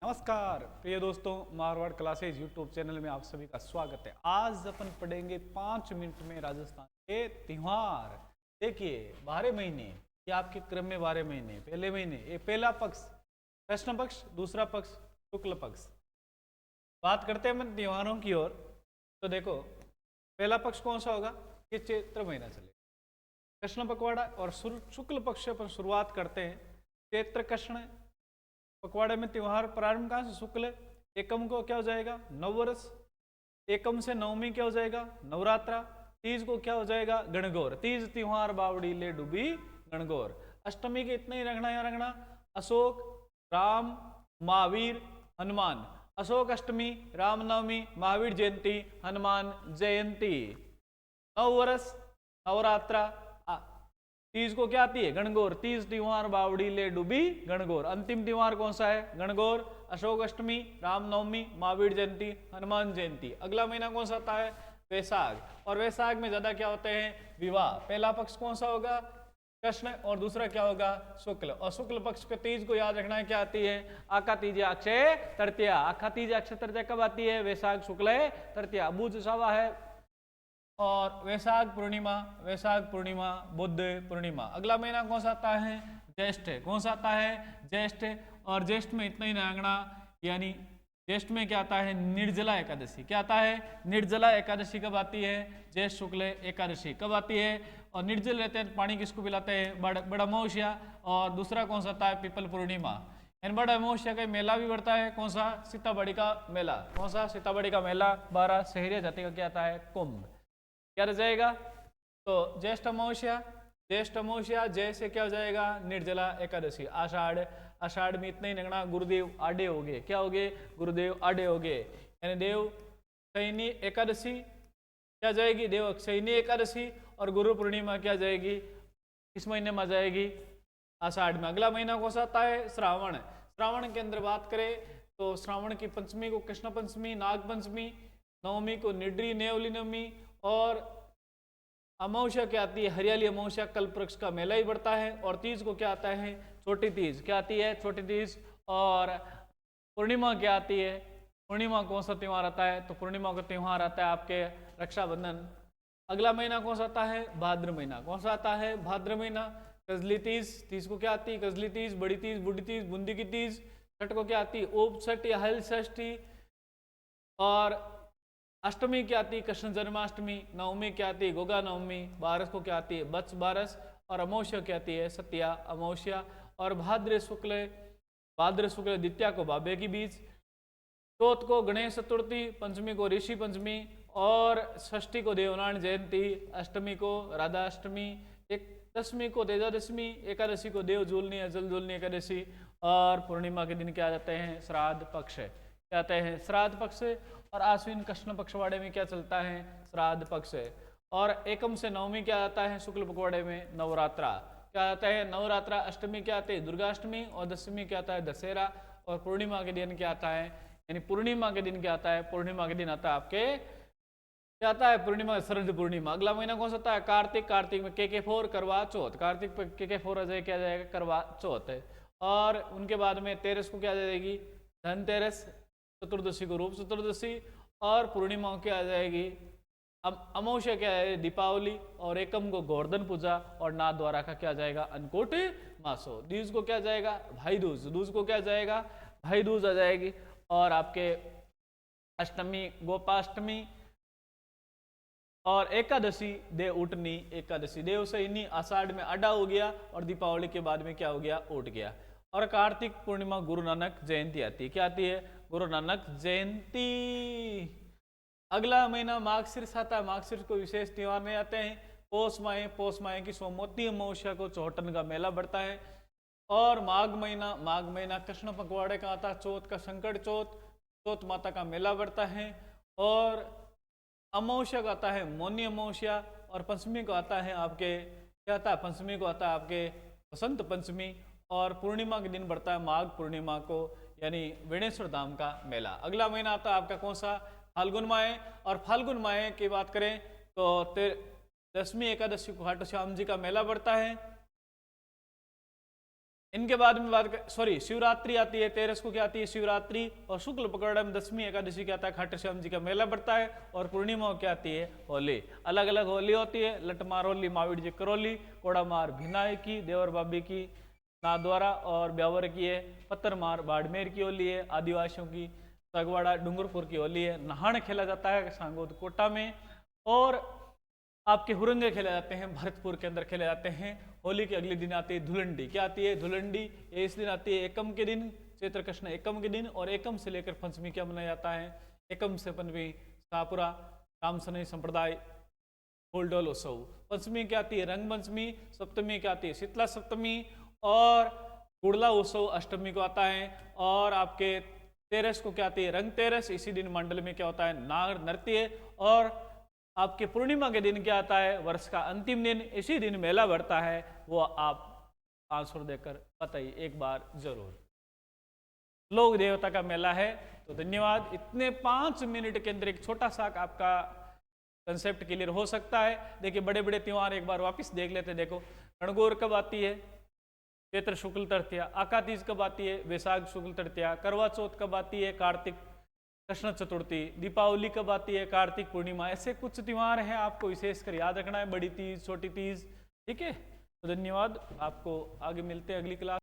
नमस्कार प्रिय दोस्तों, मारवाड़ क्लासेज यूट्यूब चैनल में आप सभी का स्वागत है। आज अपन पढ़ेंगे 5 मिनट में राजस्थान के त्योहार। देखिए 12 महीने, ये आपके क्रम में 12 महीने, पहले महीने ये पहला पक्ष कृष्ण पक्ष, दूसरा पक्ष शुक्ल पक्ष। बात करते हैं अपन त्योहारों की ओर। तो देखो पहला पक्ष कौन सा होगा, ये चैत्र महीना चलेगा, कृष्ण पखवाड़ा। और शुक्ल पक्ष से अपन शुरुआत करते हैं। चैत्र कृष्ण पखवाड़े में त्योहार प्रारंभ कहाँ से, शुक्ल एकम को क्या हो जाएगा, नववर्ष। एकम से नवमी क्या हो जाएगा, नवरात्रा। तीज को क्या हो जाएगा, गणगौर। तीज त्योहार बावड़ी ले डूबी गणगौर। अष्टमी के इतना ही रखना या रखना, अशोक, राम, महावीर, हनुमान। अशोक अष्टमी, रामनवमी, महावीर जयंती, हनुमान जयंती। नववर्ष नवरात्रा। तीज को क्या आती है, गणगौर। तीज त्योहार बावड़ी ले डूबी गणगौर। अंतिम त्योहार कौन सा है, गणगौर, अशोक अष्टमी, रामनवमी, महावीर जयंती, हनुमान जयंती। अगला महीना कौन सा आता है, वैशाख। और वैशाख में ज्यादा क्या होते हैं, विवाह। पहला पक्ष कौन सा होगा, कृष्ण, और दूसरा क्या होगा, शुक्ल। और शुक्ल पक्ष के तीज को याद रखना है, क्या आती है, आका तीज अक्षय तृतीया। आका तीज अक्षय तृतीया कब आती है, वैशाख शुक्ल तृतीया। बुध सवा है और वैशाख पूर्णिमा, वैशाख पूर्णिमा, बुद्ध पूर्णिमा। अगला महीना कौन सा आता है, ज्येष्ठ। कौन सा आता है, ज्येष्ठ। और ज्येष्ठ में इतना ही नागना, यानी ज्येष्ठ में क्या आता है, निर्जला एकादशी। क्या आता है, निर्जला एकादशी कब आती है, ज्येष्ठ शुक्ल एकादशी कब आती है। और निर्जल रहते हैं, पानी किसको पिलाते हैं, बड़ा अमावस्या। और दूसरा कौन सा आता है, पीपल पूर्णिमा। बड़ा अमावस्या का मेला भी बढ़ता है, कौन सा, सीताबड़ी का मेला। कौन सा, सीताबड़ी का मेला। 12 शहरिया जाति का क्या आता है, कुंभ। क्या रह जाएगा, तो ज्येष्ठ अमावस्या, ज्येष्ठ अमावस्या, जय से क्या हो जाएगा, निर्जला एकादशी। आषाढ़, आषाढ़ में इतना ही लगना, गुरुदेव आडे हो गए। क्या हो गए, गुरुदेव आडे हो गए। यानी देव शयनी एकादशी क्या जाएगी, देव शयनी एकादशी। और गुरु पूर्णिमा क्या जाएगी, किस महीने में जाएगी, आषाढ़ में। अगला महीना कौन सा आता है, श्रावण। श्रावण के अंदर बात करें तो श्रावण की पंचमी को कृष्ण पंचमी, नाग पंचमी, नवमी को निड्री नेवली नवमी। और अमावस्या क्या आती है, हरियाली अमावस्या, कल्प वृक्ष का मेला ही बढ़ता है। और तीज को क्या आता है, छोटी तीज। क्या आती है, छोटी तीज। और पूर्णिमा क्या आती है, पूर्णिमा कौन सा त्योहार आता है, तो पूर्णिमा का त्योहार आता है आपके रक्षाबंधन। अगला महीना कौन सा आता है, भाद्र महीना। कौन सा आता है, भाद्र महीना। कजली तीज, तीज को क्या आती है, कजली तीज, बड़ी तीज, बूढ़ी तीज, बूंदी की तीज। छठ को क्या आती है, ओप छठ या हल षष्ठी। और अष्टमी क्या आती है, कृष्ण जन्माष्टमी। नवमी क्या आती है, गोगा नवमी। बारस को क्या आती है, बत्स बारस। और अमावस्या क्या आती है, सत्या अमावस्या। और भाद्र शुक्ल द्वितीया को बाबे की बीज। चौथ को गणेश चतुर्थी, पंचमी को ऋषि पंचमी। और षष्ठी को देवनारायण जयंती। अष्टमी को राधा अष्टमी। दशमी को तेजादशमी। एकादशी को देव झूलनी या जल झूलनी एकादशी। और पूर्णिमा के दिन क्या जाते हैं, श्राद्ध पक्ष क्या आते हैं, श्राद्ध पक्ष। और आश्विन कृष्ण पक्षवाड़े में क्या चलता है, श्राद्ध पक्ष। और एकम से नवमी क्या आता है, शुक्ल पखवाड़े में नवरात्रा क्या आता है, नवरात्रा। अष्टमी क्या आती है, दुर्गाष्टमी। और दशमी क्या आता है, दशहरा। और पूर्णिमा के दिन क्या आता है, यानी पूर्णिमा के दिन क्या आता है, पूर्णिमा के दिन आता है आपके क्या आता है, पूर्णिमा, शरद पूर्णिमा। अगला महीना कौन सा आता है, कार्तिक। कार्तिक में के 4 करवा चौथ। कार्तिक पे के 4 आ जाए, क्या जाएगा, करवा चौथ। और उनके बाद में तेरस को क्या जाएगी, धनतेरस। चतुर्दशी को रूप चतुर्दशी। और पूर्णिमा क्या आ जाएगी, अब अमावस्या क्या है, दीपावली। और एकम को गोवर्धन पूजा। और नाथ द्वारा का क्या जाएगा, अन्नकूट मासो। दूज को क्या जाएगा, भाई दूज। दूज को क्या जाएगा, भाई दूज आ जाएगी। और आपके अष्टमी गोपाष्टमी। और एकादशी देव उठनी एकादशी। देव से इन्हीं आषाढ़ में अड्डा हो गया। और दीपावली के बाद में क्या हो गया, उठ गया। और कार्तिक पूर्णिमा गुरु नानक जयंती आती है। क्या आती है, गुरु नानक जयंती। अगला महीना माघशीर्ष आता है। माघशीर्ष को विशेष त्योहार नहीं आते हैं। पौष माह की सोमवती अमावस्या को चौहटन का मेला बढ़ता है। और माघ महीना कृष्ण पखवाड़े का आता है, चौथ का संकट चौथ। चौथ माता का मेला बढ़ता है। और अमावस्या का आता है मौनी अमावस्या। और पंचमी को आता है आपके क्या आता है, पंचमी को आता है आपके बसंत पंचमी। और पूर्णिमा के दिन बढ़ता है माघ पूर्णिमा को, यानी वेणेश्वर धाम का मेला। अगला महीना आता है आपका कौन सा, फाल्गुन माह। और फाल्गुन माह की बात करें तो दशमी एकादशी को खाटू श्याम जी का मेला बढ़ता है। इनके बाद में शिवरात्रि आती है, 13 को क्या आती है शिवरात्रि, और शुक्ल पकड़म दशमी एकादशी क्या आता है खाटू श्याम जी का मेला बढ़ता है, और पूर्णिमा क्या आती है होली। अलग अलग होली होती है, लटमार होली माविड़ जी करौली, कोड़ामार भिनाई की, देवर बाबी की नादवारा और ब्यावर की है, पत्थरमार बाड़मेर की होली है, आदिवासियों की सगवाड़ा डूंगरपुर की होली है। नहान खेला जाता है सांगोद कोटा में, और आपके हुरंगे खेले जाते हैं भरतपुर के अंदर खेले जाते हैं। होली के अगले दिन आती है धुलंडी, क्या आती है धुलंडी, ये इस दिन आती है एकम के दिन, चैत्र कृष्ण एकम के दिन, और एकम से लेकर पंचमी क्या मनाया जाता है, एकम से पंचमी सापुरा रामसनई संप्रदाय फूलडोल उत्सव। पंचमी क्या आती है रंग पंचमी, सप्तमी क्या आती है शीतला सप्तमी, और गुड़ला उत्सव अष्टमी को आता है, और आपके 13 को क्या आती है रंग 13। इसी दिन मंडल में क्या होता है नाग नृत्य, और आपके पूर्णिमा के दिन क्या आता है वर्ष का अंतिम दिन, इसी दिन मेला बढ़ता है। वो आप आंसर देकर बताइए एक बार जरूर। लोक देवता का मेला है। तो धन्यवाद। इतने 5 मिनट के अंदर एक छोटा सा आपका कंसेप्ट क्लियर हो सकता है। देखिए बड़े बड़े त्योहार एक बार वापस देख लेते। देखो गणगौर कब आती है, चैत्र शुक्ल तृतीया। आका तीज कब आती है, वैशाख शुक्ल तृतीया। करवा चौथ कब आती है, कार्तिक कृष्ण चतुर्थी। दीपावली कब आती है, कार्तिक पूर्णिमा। ऐसे कुछ त्योहार हैं आपको विशेषकर याद रखना है, बड़ी तीज छोटी तीज, ठीक है। तो धन्यवाद, आपको आगे मिलते हैं अगली क्लास।